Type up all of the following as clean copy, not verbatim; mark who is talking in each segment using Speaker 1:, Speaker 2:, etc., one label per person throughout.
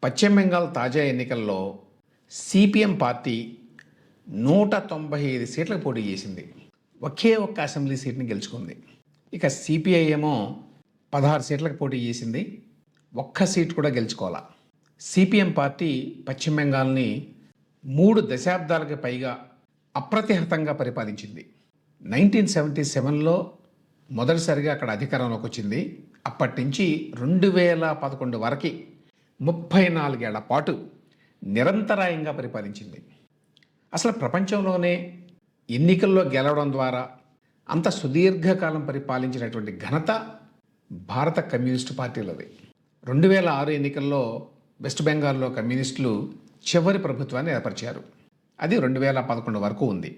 Speaker 1: పశ్చిమ బెంగాల్ తాజా ఎన్నికల్లో సిపిఎం పార్టీ 195 సీట్లకు పోటీ చేసింది. ఒకే ఒక్క అసెంబ్లీ సీట్ని గెలుచుకుంది. ఇక సిపిఐ ఏమో 16 సీట్లకు పోటీ చేసింది, ఒక్క సీట్ కూడా గెలుచుకోవాలా. సిపిఎం పార్టీ పశ్చిమ బెంగాల్ని 3 దశాబ్దాలకు పైగా అప్రతిహతంగా పరిపాలించింది. 1977లో మొదటిసారిగా అక్కడ అధికారంలోకి వచ్చింది. అప్పటి నుంచి 2011 వరకు 34 ఏళ్ల పాటు నిరంతరాయంగా పరిపాలించింది. అసలు ప్రపంచంలోనే ఎన్నికల్లో గెలవడం ద్వారా అంత సుదీర్ఘకాలం పరిపాలించినటువంటి ఘనత భారత కమ్యూనిస్టు పార్టీలది. 2006 ఎన్నికల్లో వెస్ట్ బెంగాల్లో కమ్యూనిస్టులు చివరి ప్రభుత్వాన్ని ఏర్పరిచారు. అది 2011 వరకు ఉంది.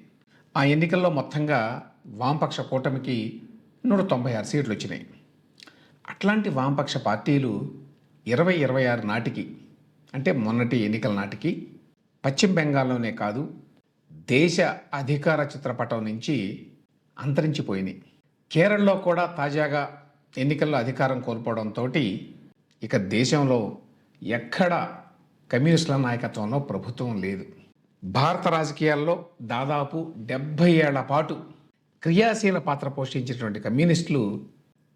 Speaker 1: ఆ ఎన్నికల్లో మొత్తంగా వామపక్ష కూటమికి 196 సీట్లు వచ్చినాయి. అట్లాంటి వామపక్ష పార్టీలు 2026 నాటికి, అంటే మొన్నటి ఎన్నికల నాటికి పశ్చిమ బెంగాల్లోనే కాదు, దేశ అధికార చిత్రపటం నుంచి అంతరించిపోయినాయి. కేరళలో కూడా తాజాగా ఎన్నికల్లో అధికారం కోల్పోవడంతో ఇక దేశంలో ఎక్కడ కమ్యూనిస్టుల నాయకత్వంలో ప్రభుత్వం లేదు. భారత రాజకీయాల్లో దాదాపు 70 ఏళ్ల పాటు క్రియాశీల పాత్ర పోషించినటువంటి కమ్యూనిస్టులు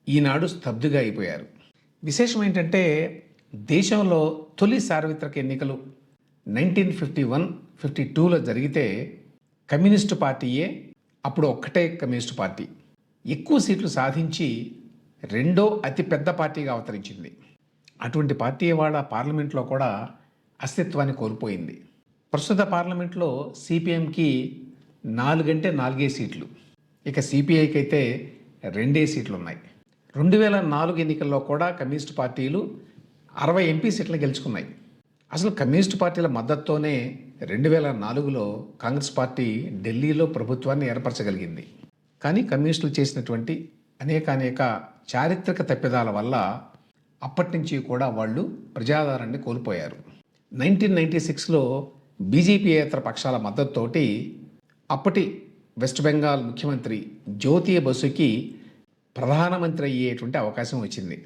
Speaker 1: ఈనాడు స్తబ్దుగా అయిపోయారు. విశేషం ఏంటంటే, దేశంలో తొలి సార్వత్రిక ఎన్నికలు 1951-52లో జరిగితే కమ్యూనిస్టు పార్టీయే, అప్పుడు ఒక్కటే కమ్యూనిస్టు పార్టీ, ఎక్కువ సీట్లు సాధించి రెండో అతిపెద్ద పార్టీగా అవతరించింది. అటువంటి పార్టీ ఇవాళ పార్లమెంట్లో కూడా అస్తిత్వాన్ని కోల్పోయింది. ప్రస్తుత పార్లమెంట్లో సిపిఎంకి 4 అంటే 4 సీట్లు, ఇక సిపిఐకి అయితే 2 సీట్లు ఉన్నాయి. 2004 ఎన్నికల్లో కూడా కమ్యూనిస్టు పార్టీలు 60 ఎంపీ సీట్లను గెలుచుకున్నాయి. అసలు కమ్యూనిస్టు పార్టీల మద్దతుతోనే 2004లో కాంగ్రెస్ పార్టీ ఢిల్లీలో ప్రభుత్వాన్ని ఏర్పరచగలిగింది. కానీ కమ్యూనిస్టులు చేసినటువంటి అనేక చారిత్రక తప్పిదాల వల్ల అప్పటి నుంచి కూడా వాళ్ళు ప్రజాదరణని కోల్పోయారు. 1996లో బీజేపీయేతర పక్షాల మద్దతుతోటి అప్పటి వెస్ట్ బెంగాల్ ముఖ్యమంత్రి జ్యోతి బసుకి ప్రధానమంత్రి అయ్యేటువంటి అవకాశం వచ్చింది.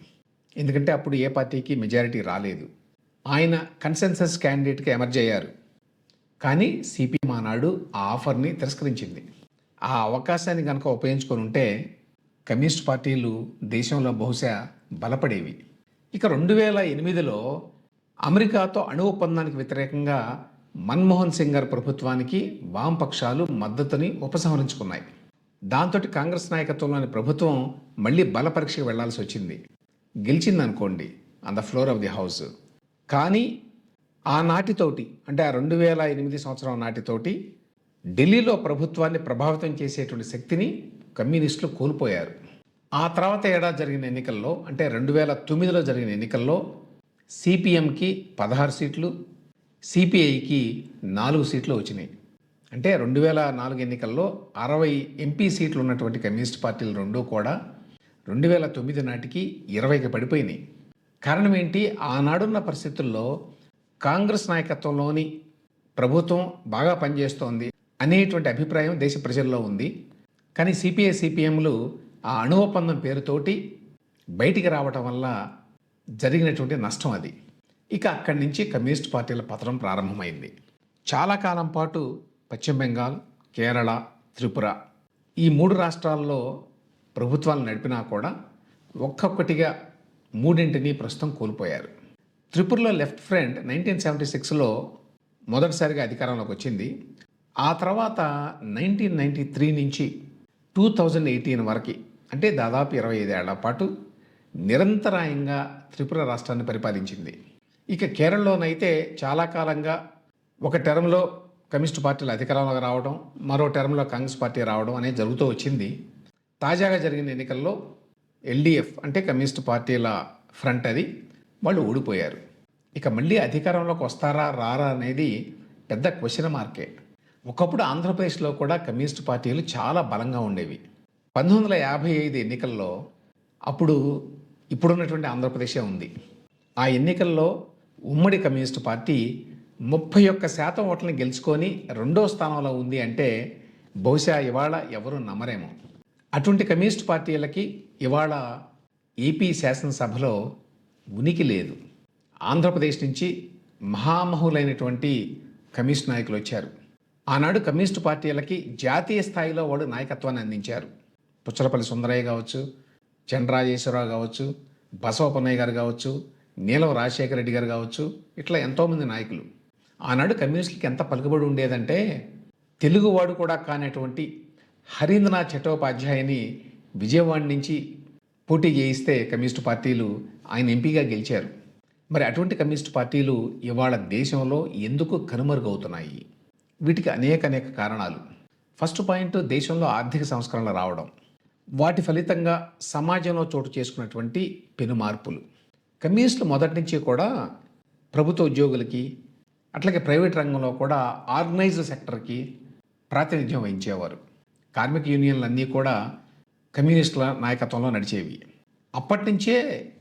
Speaker 1: ఎందుకంటే అప్పుడు ఏ పార్టీకి మెజారిటీ రాలేదు. ఆయన కన్సెన్సస్ క్యాండిడేట్గా ఎమర్జ్ అయ్యారు. కానీ సిపిఎం ఆనాడు ఆ ఆఫర్ని తిరస్కరించింది. ఆ అవకాశాన్ని కనుక ఉపయోగించుకొని ఉంటే కమ్యూనిస్ట్ పార్టీలు దేశంలో బహుశా బలపడేవి. ఇక 2008లో అమెరికాతో అణు ఒప్పందానికి వ్యతిరేకంగా మన్మోహన్ సింగ్ గారి ప్రభుత్వానికి వామపక్షాలు మద్దతుని ఉపసంహరించుకున్నాయి. దాంతో కాంగ్రెస్ నాయకత్వంలోని ప్రభుత్వం మళ్ళీ బల పరీక్షకు వెళ్లాల్సి వచ్చింది. గెలిచిందనుకోండి on the floor of the house. కానీ ఆనాటితోటి, అంటే ఆ 2008 సంవత్సరం నాటితోటి ఢిల్లీలో ప్రభుత్వాన్ని ప్రభావితం చేసేటువంటి శక్తిని కమ్యూనిస్టులు కోల్పోయారు. ఆ తర్వాత ఏడాది జరిగిన ఎన్నికల్లో, అంటే 2009లో జరిగిన ఎన్నికల్లో సిపిఎంకి 16 సీట్లు, సిపిఐకి 4 సీట్లు వచ్చినాయి. అంటే 2004 ఎన్నికల్లో 60 ఎంపీ సీట్లు ఉన్నటువంటి కమ్యూనిస్ట్ పార్టీలు రెండూ కూడా 2009 నాటికి 20కి పడిపోయినాయి. కారణం ఏంటి? ఆనాడున్న పరిస్థితుల్లో కాంగ్రెస్ నాయకత్వంలోని ప్రభుత్వం బాగా పనిచేస్తోంది అనేటువంటి అభిప్రాయం దేశ ప్రజల్లో ఉంది. కానీ సిపిఐ సిపిఎంలు ఆ అణు ఒప్పందం పేరుతోటి బయటికి రావటం వల్ల జరిగినటువంటి నష్టం అది. ఇక అక్కడి నుంచి కమ్యూనిస్ట్ పార్టీల పతనం ప్రారంభమైంది. చాలా కాలం పాటు పశ్చిమ బెంగాల్, కేరళ, త్రిపుర ఈ 3 రాష్ట్రాల్లో ప్రభుత్వాలు నడిపినా కూడా ఒక్కొక్కటిగా 3ంటిని ప్రస్తుతం కోల్పోయారు. త్రిపురలో లెఫ్ట్ ఫ్రంట్ 1976లో మొదటిసారిగా అధికారంలోకి వచ్చింది. ఆ తర్వాత 1993 నుంచి 2018 వరకు, అంటే దాదాపు 25 ఏళ్ల పాటు నిరంతరాయంగా త్రిపుర రాష్ట్రాన్ని పరిపాలించింది. ఇక కేరళలోనైతే చాలా కాలంగా ఒక టర్మ్లో కమ్యూనిస్ట్ పార్టీలు అధికారంలోకి రావడం, మరో టర్మ్లో కాంగ్రెస్ పార్టీ రావడం అనేది జరుగుతూ వచ్చింది. తాజాగా జరిగిన ఎన్నికల్లో ఎల్డిఎఫ్, అంటే కమ్యూనిస్ట్ పార్టీల ఫ్రంట్, అది వాళ్ళు ఓడిపోయారు. ఇక మళ్ళీ అధికారంలోకి వస్తారా రారా అనేది పెద్ద క్వశ్చన్ మార్కే. ఒకప్పుడు ఆంధ్రప్రదేశ్లో కూడా కమ్యూనిస్ట్ పార్టీలు చాలా బలంగా ఉండేవి. 1955 ఎన్నికల్లో ఇప్పుడున్నటువంటి ఆంధ్రప్రదేశే ఉంది. ఆ ఎన్నికల్లో ఉమ్మడి కమ్యూనిస్ట్ పార్టీ 31% ఓట్లను గెలుచుకొని 2వ స్థానంలో ఉంది. అంటే బహుశా ఇవాళ ఎవరు నమ్మరేమో. అటువంటి కమ్యూనిస్ట్ పార్టీలకి ఇవాళ ఏపీ శాసనసభలో ఉనికి లేదు. ఆంధ్రప్రదేశ్ నుంచి మహామహులైనటువంటి కమ్యూనిస్ట్ నాయకులు వచ్చారు. ఆనాడు కమ్యూనిస్టు పార్టీలకి జాతీయ స్థాయిలో వాడు నాయకత్వాన్ని అందించారు. పుచ్చలపల్లి సుందరయ్య కావచ్చు, చంద్రరాజేశ్వరరావు కావచ్చు, బసవపన్నయ్య గారు కావచ్చు, నీలం రాజశేఖర రెడ్డి గారు కావచ్చు, ఇట్లా ఎంతోమంది నాయకులు. ఆనాడు కమ్యూనిస్టులకి ఎంత పలుకుబడి ఉండేదంటే తెలుగువాడు కూడా కానటువంటి హరీంద్రనాథ్ చట్టోపాధ్యాయని విజయవాడ నుంచి పోటీ చేయిస్తే కమ్యూనిస్టు పార్టీలు ఆయన ఎంపీగా గెలిచారు. మరి అటువంటి కమ్యూనిస్టు పార్టీలు ఇవాళ దేశంలో ఎందుకు కనుమరుగవుతున్నాయి? వీటికి అనేక కారణాలు. ఫస్ట్ పాయింట్, దేశంలో ఆర్థిక సంస్కరణలు రావడం, వాటి ఫలితంగా సమాజంలో చోటు చేసుకున్నటువంటి పెను మార్పులు. కమ్యూనిస్టులు మొదటి నుంచి కూడా ప్రభుత్వ ఉద్యోగులకి, అట్లాగే ప్రైవేట్ రంగంలో కూడా ఆర్గనైజ్డ్ సెక్టర్కి ప్రాతినిధ్యం వహించేవారు. కార్మిక యూనియన్లు అన్నీ కూడా కమ్యూనిస్టుల నాయకత్వంలో నడిచేవి. అప్పటి నుంచే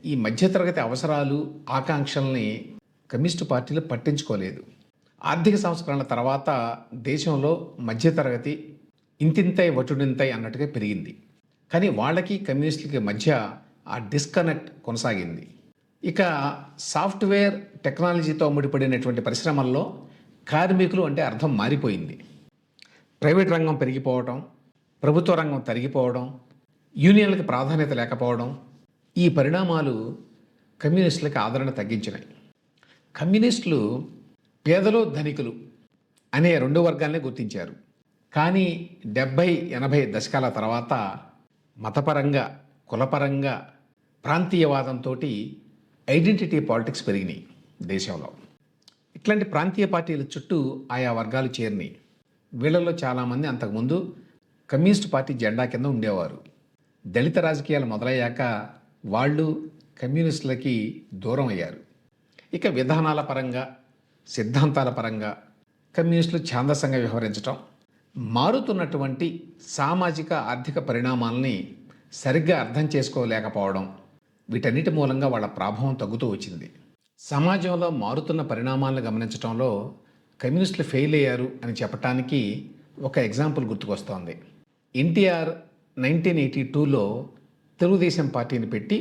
Speaker 1: ఈ మధ్యతరగతి అవసరాలు, ఆకాంక్షల్ని కమ్యూనిస్టు పార్టీలు పట్టించుకోలేదు. ఆర్థిక సంస్కరణల తర్వాత దేశంలో మధ్యతరగతి ఇంతింతై వటుడింతై అన్నట్టుగా పెరిగింది. కానీ వాళ్ళకి కమ్యూనిస్టులకి మధ్య ఆ డిస్కనెక్ట్ కొనసాగింది. ఇక సాఫ్ట్వేర్ టెక్నాలజీతో ముడిపడినటువంటి పరిశ్రమల్లో కార్మికులు అంటే అర్థం మారిపోయింది. ప్రైవేట్ రంగం పెరిగిపోవడం, ప్రభుత్వ రంగం తరిగిపోవడం, యూనియన్లకు ప్రాధాన్యత లేకపోవడం, ఈ పరిణామాలు కమ్యూనిస్టులకి ఆదరణ తగ్గించినాయి. కమ్యూనిస్టులు పేదలు, ధనికులు అనే రెండు వర్గాలనే గుర్తించారు. కానీ 70-80 దశకాల తర్వాత మతపరంగా, కులపరంగా, ప్రాంతీయవాదంతో ఐడెంటిటీ పాలిటిక్స్ పెరిగినాయి దేశంలో. ఇట్లాంటి ప్రాంతీయ పార్టీల చుట్టూ ఆయా వర్గాలు చేరినాయి. వీళ్ళల్లో చాలామంది అంతకుముందు కమ్యూనిస్ట్ పార్టీ జెండా కింద ఉండేవారు. దళిత రాజకీయాలు మొదలయ్యాక వాళ్ళు కమ్యూనిస్టులకి దూరం అయ్యారు. ఇక విధానాల పరంగా, సిద్ధాంతాల పరంగా కమ్యూనిస్టులు ఛాందసంగా వ్యవహరించటం, మారుతున్నటువంటి సామాజిక ఆర్థిక పరిణామాలని సరిగ్గా అర్థం చేసుకోలేకపోవడం, వీటన్నిటి మూలంగా వాళ్ళ ప్రభావం తగ్గుతూ వచ్చింది. సమాజంలో మారుతున్న పరిణామాలను గమనించడంలో కమ్యూనిస్టులు ఫెయిల్ అయ్యారు అని చెప్పటానికి ఒక ఎగ్జాంపుల్ గుర్తుకొస్తోంది. ఎన్టీఆర్ 1982లో తెలుగుదేశం పార్టీని పెట్టి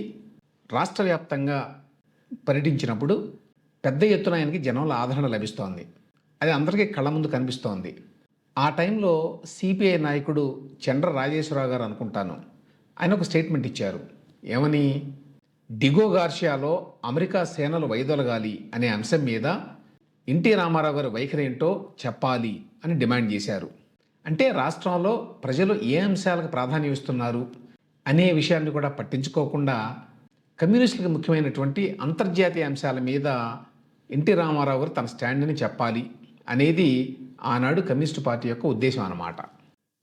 Speaker 1: రాష్ట్ర వ్యాప్తంగా పర్యటించినప్పుడు పెద్ద ఎత్తున ఆయనకి జనంలో ఆదరణ లభిస్తోంది. అది అందరికీ కళ్ళ ముందు కనిపిస్తోంది. ఆ టైంలో సిపిఐ నాయకుడు చండ్ర రాజేశ్వరరావు గారు అనుకుంటాను, ఆయన ఒక స్టేట్మెంట్ ఇచ్చారు. ఏమని? డిగో గార్షియాలో అమెరికా సేనలు వైదొలగాలి అనే అంశం మీద ఎన్టీ రామారావు గారి వైఖరి ఏంటో చెప్పాలి అని డిమాండ్ చేశారు. అంటే రాష్ట్రంలో ప్రజలు ఏ అంశాలకు ప్రాధాన్యం ఇస్తున్నారు అనే విషయాన్ని కూడా పట్టించుకోకుండా కమ్యూనిస్టులకు ముఖ్యమైనటువంటి అంతర్జాతీయ అంశాల మీద ఎన్టీ రామారావు గారు తన స్టాండ్ని చెప్పాలి అనేది ఆనాడు కమ్యూనిస్టు పార్టీ యొక్క ఉద్దేశం అన్నమాట.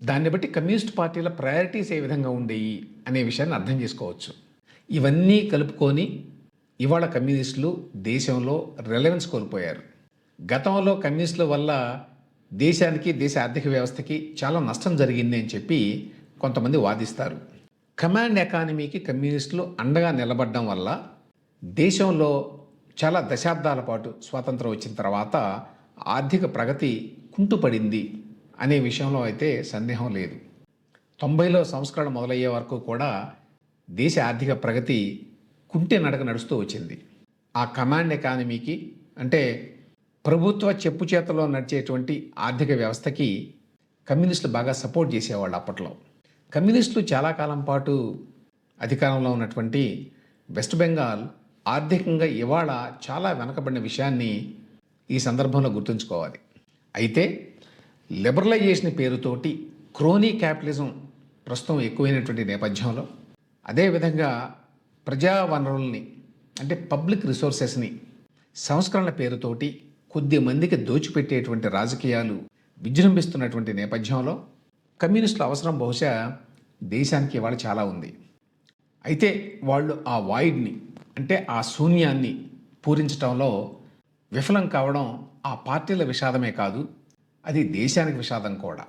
Speaker 1: దాన్ని బట్టి కమ్యూనిస్ట్ పార్టీల ప్రయారిటీస్ ఏ విధంగా ఉండేవి అనే విషయాన్ని అర్థం చేసుకోవచ్చు. ఇవన్నీ కలుపుకొని ఇవాళ కమ్యూనిస్టులు దేశంలో రెలవెన్స్ కోల్పోయారు. గతంలో కమ్యూనిస్టుల వల్ల దేశానికి, దేశ ఆర్థిక వ్యవస్థకి చాలా నష్టం జరిగింది అని చెప్పి కొంతమంది వాదిస్తారు. కమాండ్ ఎకానమీకి కమ్యూనిస్టులు అండగా నిలబడడం వల్ల దేశంలో చాలా దశాబ్దాల పాటు స్వాతంత్రం వచ్చిన తర్వాత ఆర్థిక ప్రగతి కుంటుపడింది అనే విషయంలో అయితే సందేహం లేదు. 90లో సంస్కరణ మొదలయ్యే వరకు కూడా దేశ ఆర్థిక ప్రగతి కుంటి నడక నడుస్తూ వచ్చింది. ఆ కమాండ్ ఎకానమీకి అంటే ప్రభుత్వ చెప్పు చేతలో నడిచేటువంటి ఆర్థిక వ్యవస్థకి కమ్యూనిస్టులు బాగా సపోర్ట్ చేసేవాళ్ళు అప్పట్లో. కమ్యూనిస్టులు చాలా కాలం పాటు అధికారంలో ఉన్నటువంటి వెస్ట్ బెంగాల్ ఆర్థికంగా ఇవాళ చాలా వెనకబడిన విషయాన్ని ఈ సందర్భంలో గుర్తుంచుకోవాలి. అయితే లిబరలైజేషన్ పేరుతోటి క్రోనీ క్యాపిటలిజం ప్రస్తుతం ఎక్కువైనటువంటి నేపథ్యంలో, అదేవిధంగా ప్రజా వనరుల్ని అంటే పబ్లిక్ రిసోర్సెస్ని సంస్కరణ పేరుతోటి కొద్ది మందికి దోచిపెట్టేటువంటి రాజకీయాలు విజృంభిస్తున్నటువంటి నేపథ్యంలో కమ్యూనిస్టుల అవసరం బహుశా దేశానికి ఇవాళ చాలా ఉంది. అయితే వాళ్ళు ఆ వాయిడ్ని అంటే ఆ శూన్యాన్ని పూరించడంలో విఫలం కావడం ఆ పార్టీల విషాదమే కాదు, అది దేశానికి విషాదం కూడా.